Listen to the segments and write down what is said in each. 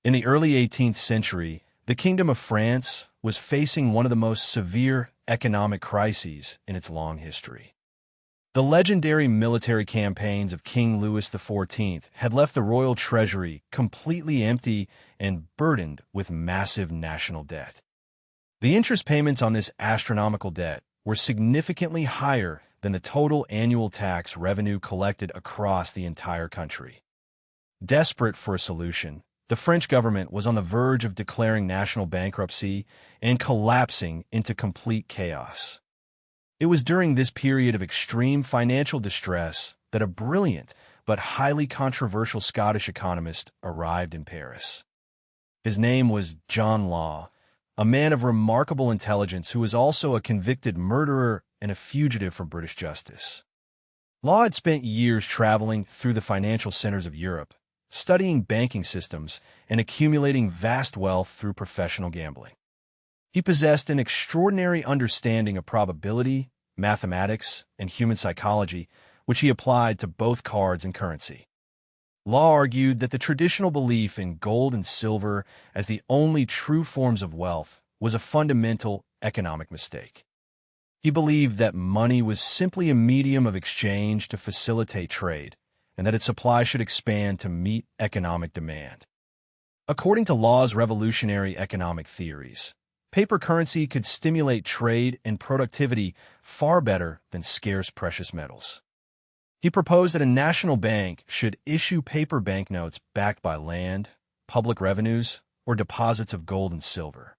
In the early 18th century, the Kingdom of France was facing one of the most severe economic crises in its long history. The legendary military campaigns of King Louis XIV had left the royal treasury completely empty and burdened with massive national debt. The interest payments on this astronomical debt were significantly higher than the total annual tax revenue collected across the entire country. Desperate for a solution, the French government was on the verge of declaring national bankruptcy and collapsing into complete chaos. It was during this period of extreme financial distress that a brilliant but highly controversial Scottish economist arrived in Paris. His name was John Law, a man of remarkable intelligence who was also a convicted murderer and a fugitive from British justice. Law had spent years traveling through the financial centers of Europe, studying banking systems and accumulating vast wealth through professional gambling. He possessed an extraordinary understanding of probability, mathematics, and human psychology, which he applied to both cards and currency. Law argued that the traditional belief in gold and silver as the only true forms of wealth was a fundamental economic mistake. He believed that money was simply a medium of exchange to facilitate trade, and that its supply should expand to meet economic demand. According to Law's revolutionary economic theories, paper currency could stimulate trade and productivity far better than scarce precious metals. He proposed that a national bank should issue paper banknotes backed by land, public revenues, or deposits of gold and silver.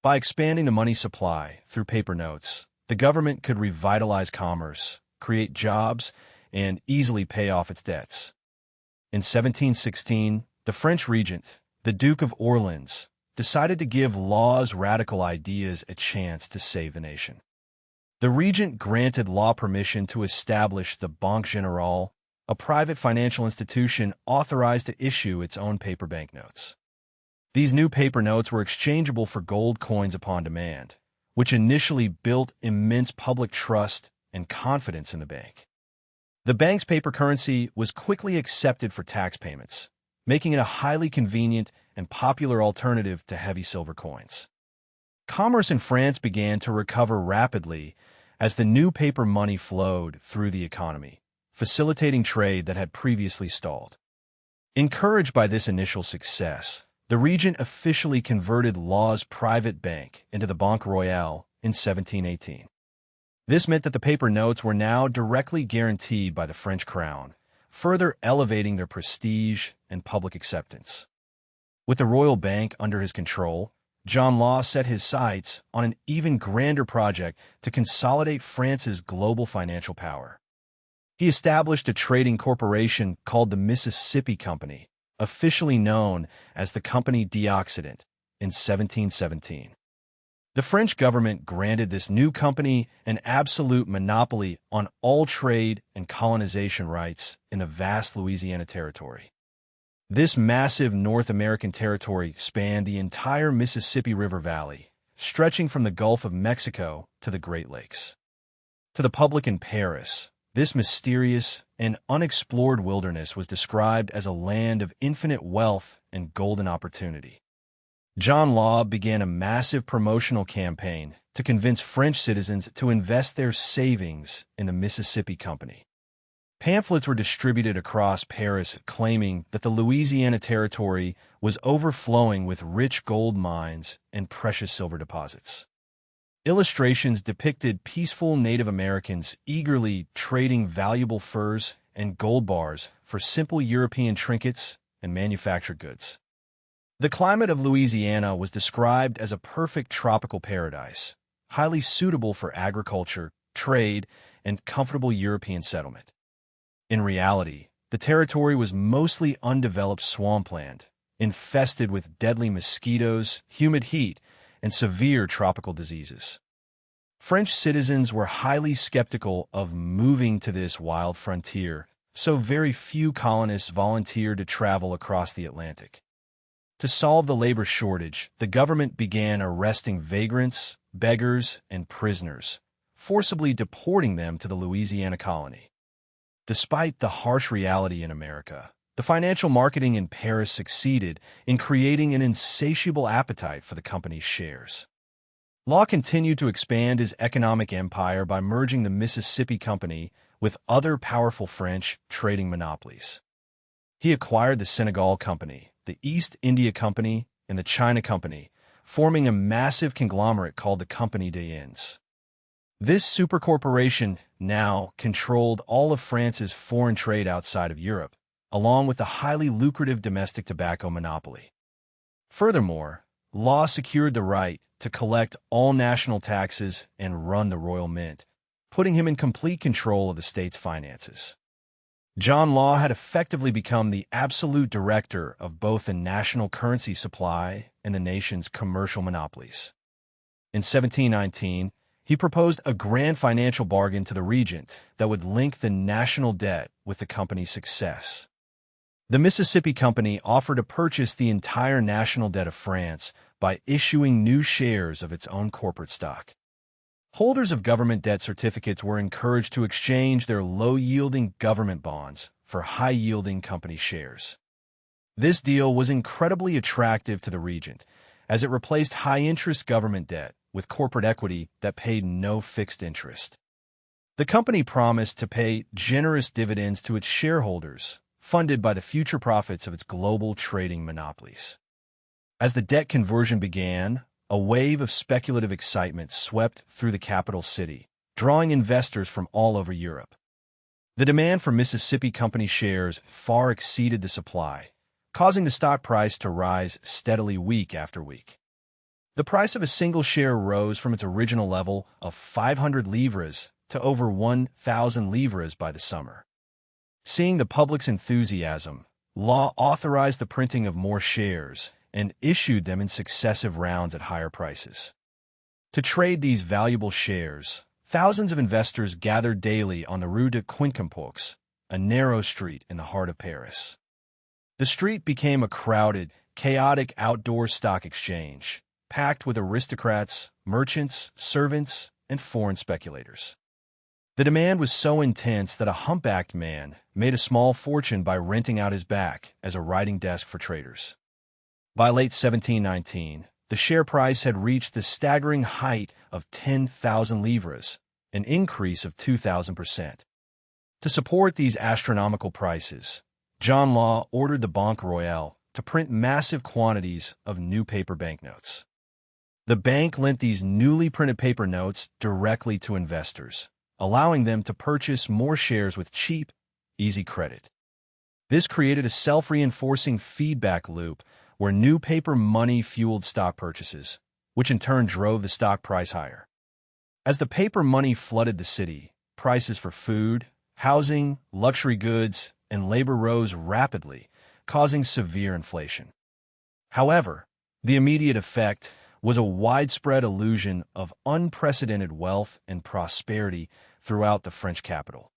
By expanding the money supply through paper notes, the government could revitalize commerce, create jobs, and easily pay off its debts. In 1716, the French regent, the Duke of Orleans, decided to give Law's radical ideas a chance to save the nation. The regent granted Law permission to establish the Banque Générale, a private financial institution authorized to issue its own paper banknotes. These new paper notes were exchangeable for gold coins upon demand, which initially built immense public trust and confidence in the bank. The bank's paper currency was quickly accepted for tax payments, making it a highly convenient and popular alternative to heavy silver coins. Commerce in France began to recover rapidly as the new paper money flowed through the economy, facilitating trade that had previously stalled. Encouraged by this initial success, the regent officially converted Law's private bank into the Banque Royale in 1718. This meant that the paper notes were now directly guaranteed by the French crown, further elevating their prestige and public acceptance. With the royal bank under his control, John Law set his sights on an even grander project to consolidate France's global financial power. He established a trading corporation called the Mississippi Company, officially known as the Compagnie d'Occident, in 1717. The French government granted this new company an absolute monopoly on all trade and colonization rights in the vast Louisiana territory. This massive North American territory spanned the entire Mississippi River Valley, stretching from the Gulf of Mexico to the Great Lakes. To the public in Paris, this mysterious and unexplored wilderness was described as a land of infinite wealth and golden opportunity. John Law began a massive promotional campaign to convince French citizens to invest their savings in the Mississippi Company. Pamphlets were distributed across Paris claiming that the Louisiana Territory was overflowing with rich gold mines and precious silver deposits. Illustrations depicted peaceful Native Americans eagerly trading valuable furs and gold bars for simple European trinkets and manufactured goods. The climate of Louisiana was described as a perfect tropical paradise, highly suitable for agriculture, trade, and comfortable European settlement. In reality, the territory was mostly undeveloped swampland, infested with deadly mosquitoes, humid heat, and severe tropical diseases. French citizens were highly skeptical of moving to this wild frontier, so very few colonists volunteered to travel across the Atlantic. To solve the labor shortage, the government began arresting vagrants, beggars, and prisoners, forcibly deporting them to the Louisiana colony. Despite the harsh reality in America, The financial marketing in Paris succeeded in creating an insatiable appetite for the company's shares. Law continued to expand his economic empire by merging the Mississippi Company with other powerful French trading monopolies. He acquired the Senegal Company, the East India Company, and the China Company, forming a massive conglomerate called the Compagnie des Indes. This supercorporation now controlled all of France's foreign trade outside of Europe, along with the highly lucrative domestic tobacco monopoly. Furthermore, Law secured the right to collect all national taxes and run the royal mint, putting him in complete control of the state's finances. John Law had effectively become the absolute director of both the national currency supply and the nation's commercial monopolies. In 1719, he proposed a grand financial bargain to the regent that would link the national debt with the company's success. The Mississippi Company offered to purchase the entire national debt of France by issuing new shares of its own corporate stock. Holders of government debt certificates were encouraged to exchange their low-yielding government bonds for high-yielding company shares. This deal was incredibly attractive to the regent, as it replaced high-interest government debt with corporate equity that paid no fixed interest. The company promised to pay generous dividends to its shareholders, funded by the future profits of its global trading monopolies. As the debt conversion began, a wave of speculative excitement swept through the capital city, drawing investors from all over Europe. The demand for Mississippi Company shares far exceeded the supply, causing the stock price to rise steadily week after week. The price of a single share rose from its original level of 500 livres to over 1,000 livres by the summer. Seeing the public's enthusiasm, Law authorized the printing of more shares and issued them in successive rounds at higher prices. To trade these valuable shares, thousands of investors gathered daily on the Rue de Quincampoix, a narrow street in the heart of Paris. The street became a crowded, chaotic outdoor stock exchange, packed with aristocrats, merchants, servants, and foreign speculators. The demand was so intense that a humpbacked man made a small fortune by renting out his back as a writing desk for traders. By late 1719, the share price had reached the staggering height of 10,000 livres, an increase of 2,000%. To support these astronomical prices, John Law ordered the Banque Royale to print massive quantities of new paper banknotes. The bank lent these newly printed paper notes directly to investors, allowing them to purchase more shares with cheap, easy credit. This created a self-reinforcing feedback loop where new paper money fueled stock purchases, which in turn drove the stock price higher. As the paper money flooded the city, prices for food, housing, luxury goods, and labor rose rapidly, causing severe inflation. However, the immediate effect was a widespread illusion of unprecedented wealth and prosperity throughout the French capital.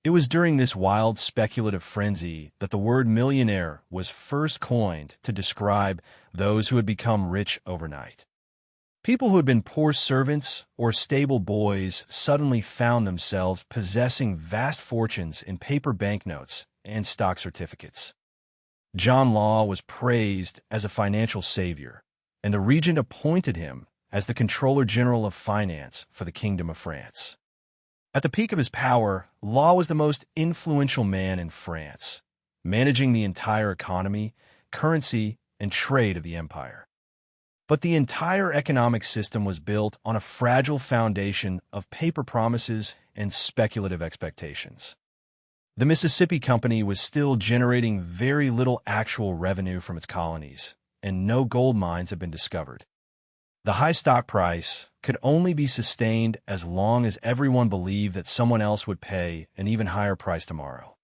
It was during this wild speculative frenzy that the word millionaire was first coined to describe those who had become rich overnight. People who had been poor servants or stable boys suddenly found themselves possessing vast fortunes in paper banknotes and stock certificates. John Law was praised as a financial savior, and the regent appointed him as the Controller General of Finance for the Kingdom of France. At the peak of his power, Law was the most influential man in France, managing the entire economy, currency, and trade of the empire. But the entire economic system was built on a fragile foundation of paper promises and speculative expectations. The Mississippi Company was still generating very little actual revenue from its colonies, and no gold mines had been discovered. The high stock price could only be sustained as long as everyone believed that someone else would pay an even higher price tomorrow.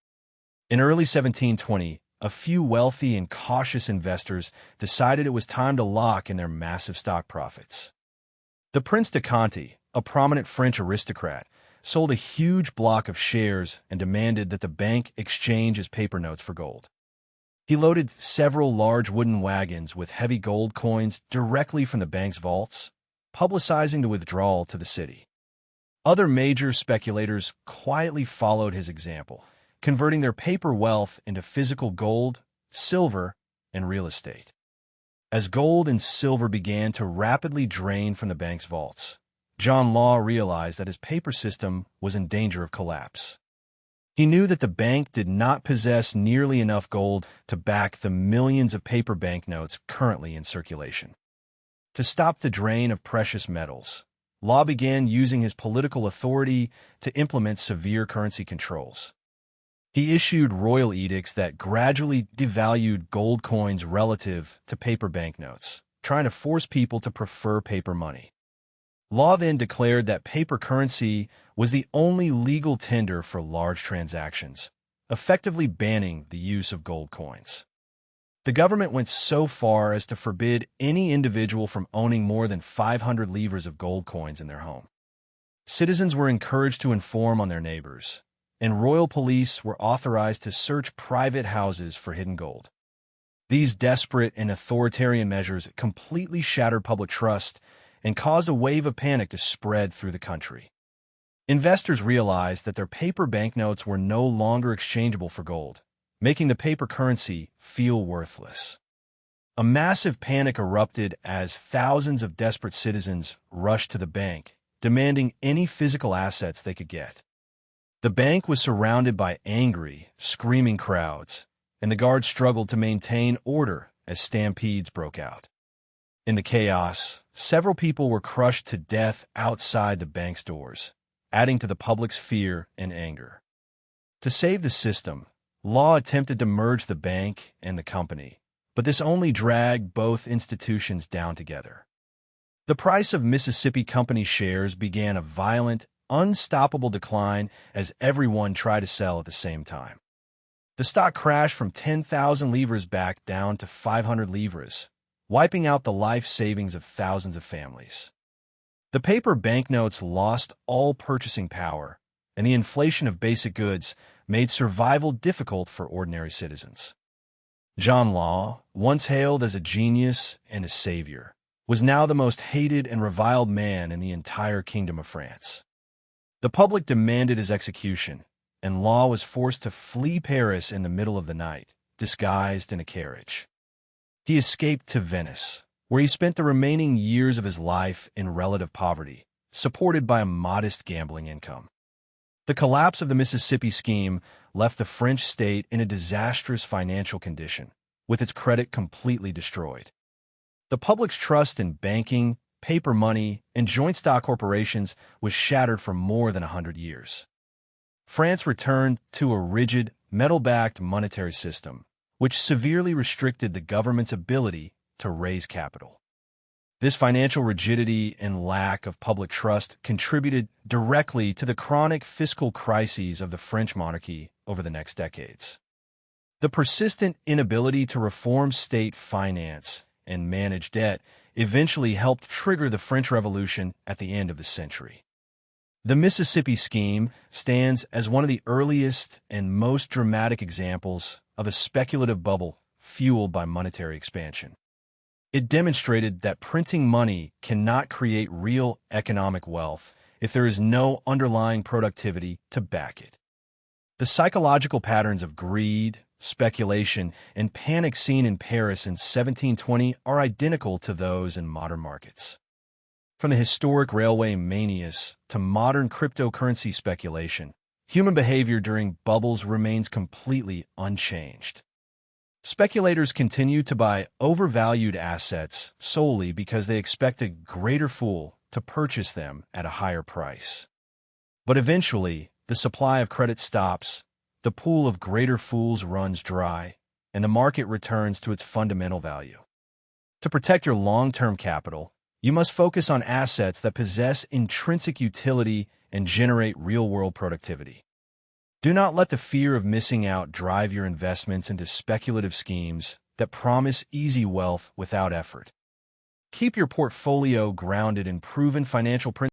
In early 1720, a few wealthy and cautious investors decided it was time to lock in their massive stock profits. The Prince de Conti, a prominent French aristocrat, sold a huge block of shares and demanded that the bank exchange his paper notes for gold. He loaded several large wooden wagons with heavy gold coins directly from the bank's vaults, publicizing the withdrawal to the city. Other major speculators quietly followed his example, converting their paper wealth into physical gold, silver, and real estate. As gold and silver began to rapidly drain from the bank's vaults, John Law realized that his paper system was in danger of collapse. He knew that the bank did not possess nearly enough gold to back the millions of paper banknotes currently in circulation. To stop the drain of precious metals, Law began using his political authority to implement severe currency controls. He issued royal edicts that gradually devalued gold coins relative to paper banknotes, trying to force people to prefer paper money. Law then declared that paper currency was the only legal tender for large transactions, effectively banning the use of gold coins. The government went so far as to forbid any individual from owning more than 500 livres of gold coins in their home. Citizens were encouraged to inform on their neighbors, and royal police were authorized to search private houses for hidden gold. These desperate and authoritarian measures completely shattered public trust and caused a wave of panic to spread through the country. Investors realized that their paper banknotes were no longer exchangeable for gold, making the paper currency feel worthless. A massive panic erupted as thousands of desperate citizens rushed to the bank, demanding any physical assets they could get. The bank was surrounded by angry, screaming crowds, and the guards struggled to maintain order as stampedes broke out. In the chaos, several people were crushed to death outside the bank's doors, adding to the public's fear and anger. To save the system, Law attempted to merge the bank and the company, but this only dragged both institutions down together. The price of Mississippi Company shares began a violent, unstoppable decline as everyone tried to sell at the same time. The stock crashed from 10,000 livres back down to 500 livres, wiping out the life savings of thousands of families. The paper banknotes lost all purchasing power, and the inflation of basic goods made survival difficult for ordinary citizens. John Law, once hailed as a genius and a savior, was now the most hated and reviled man in the entire Kingdom of France. The public demanded his execution, and Law was forced to flee Paris in the middle of the night, disguised in a carriage. He escaped to Venice, where he spent the remaining years of his life in relative poverty, supported by a modest gambling income. The collapse of the Mississippi scheme left the French state in a disastrous financial condition, with its credit completely destroyed. The public's trust in banking, paper money, and joint stock corporations was shattered for more than 100 years. France returned to a rigid, metal-backed monetary system, which severely restricted the government's ability to raise capital. This financial rigidity and lack of public trust contributed directly to the chronic fiscal crises of the French monarchy over the next decades. The persistent inability to reform state finance and manage debt eventually helped trigger the French Revolution at the end of the century. The Mississippi Scheme stands as one of the earliest and most dramatic examples of a speculative bubble fueled by monetary expansion. It demonstrated that printing money cannot create real economic wealth if there is no underlying productivity to back it. The psychological patterns of greed, speculation, and panic seen in Paris in 1720 are identical to those in modern markets. From the historic railway manias to modern cryptocurrency speculation, human behavior during bubbles remains completely unchanged. Speculators continue to buy overvalued assets solely because they expect a greater fool to purchase them at a higher price. But eventually, the supply of credit stops, the pool of greater fools runs dry, and the market returns to its fundamental value. To protect your long-term capital, you must focus on assets that possess intrinsic utility and generate real-world productivity. Do not let the fear of missing out drive your investments into speculative schemes that promise easy wealth without effort. Keep your portfolio grounded in proven financial principles